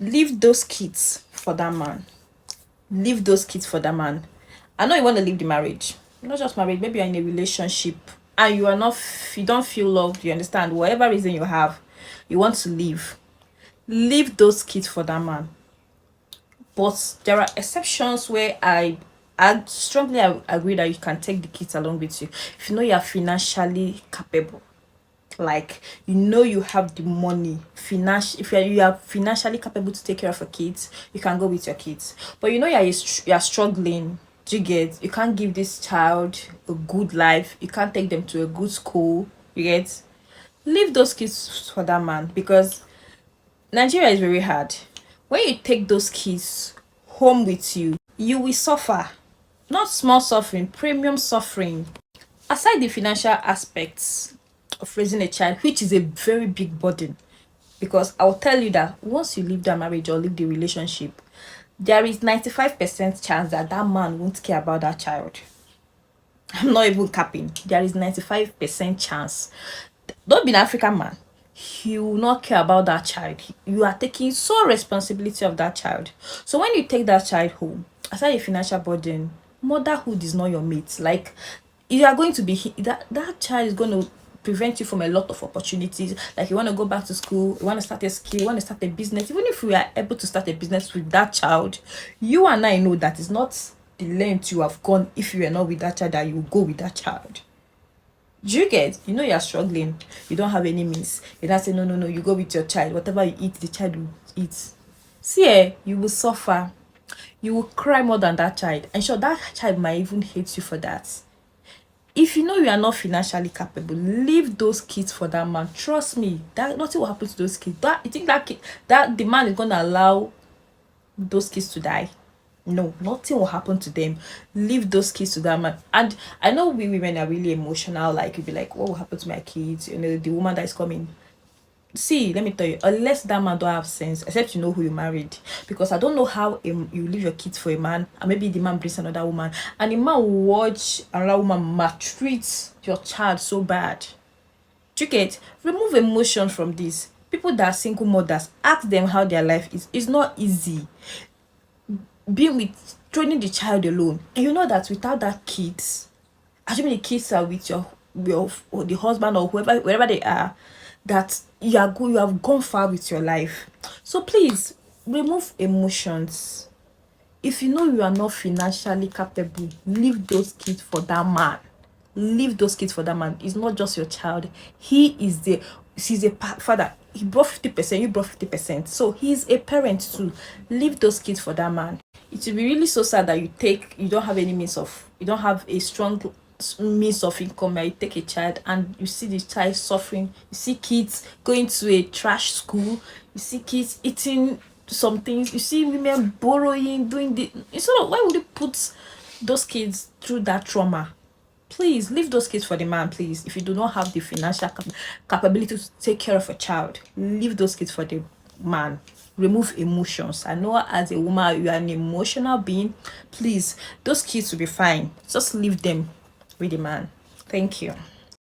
Leave those kids for that man. Leave those kids for that man. I know you want to leave the marriage. Not just marriage, maybe you're in a relationship and you are not, you don't feel loved, you understand, whatever reason you have, you want to leave. Leave those kids for that man. But there are exceptions where I strongly agree that you can take the kids along with you if you know you're financially capable. Like, you know, you have the money, finance. If you are financially capable to take care of your kids, you can go with your kids. But you know you're struggling. Do you get? You can't give this child a good life. You can't take them to a good school. You get? Leave those kids for that man, because Nigeria is very hard. When you take those kids home with you, you will suffer. Not small suffering, premium suffering. Aside the financial aspects of raising a child, which is a very big burden, because I'll tell you that once you leave that marriage or leave the relationship, there is 95% chance that that man won't care about that child. I'm not even capping. There is 95% chance. Don't be an African man. He will not care about that child. You are taking sole responsibility of that child. So when you take that child home, aside a financial burden, motherhood is not your mate. Like, you are going to be that child is going to prevent you from a lot of opportunities. Like, you want to go back to school, you want to start a skill, you want to start a business. Even if we are able to start a business with that child, you and I know that is not the length you have gone. If you are not with that child, that you will go with that child. Do you get? You know you're struggling. You don't have any means. You don't say no, no, no. You go with your child. Whatever you eat, the child will eat. See, you will suffer. You will cry more than that child. And sure, that child might even hate you for that. If you know you are not financially capable, leave those kids for that man. Trust me, that nothing will happen to those kids. That you think that kid, that the man is gonna allow those kids to die? No, nothing will happen to them. Leave those kids to that man. And I know we women are really emotional. Like, you'll be like, what will happen to my kids? You know, the woman that is coming. See, let me tell you, unless that man don't have sense, except you know who you married. Because I don't know how you leave your kids for a man, and maybe the man brings another woman, and the man will watch another woman maltreat your child so bad. Do you get? Remove emotion from this. People that are single mothers, ask them how their life is. It's not easy being with, training the child alone. And you know that without that kids, assuming the kids are with your or the husband or whoever, wherever they are, that you have gone far with your life. So please remove emotions. If you know you are not financially capable, leave those kids for that man. Leave those kids for that man. It's not just your child. He's a father. He brought 50%, you brought 50%. So he's a parent too. Leave those kids for that man. It will be really so sad that you don't have any means of, you don't have a strong means of income, where you take a child and you see the child suffering. You see kids going to a trash school. You see kids eating some things. You see women borrowing, doing the, instead of, why would you put those kids through that trauma? Please leave those kids for the man. Please, if you do not have the financial capability to take care of a child, leave those kids for the man. Remove emotions. I know as a woman you are an emotional being. Please, those kids will be fine. Just leave them with the man. Thank you.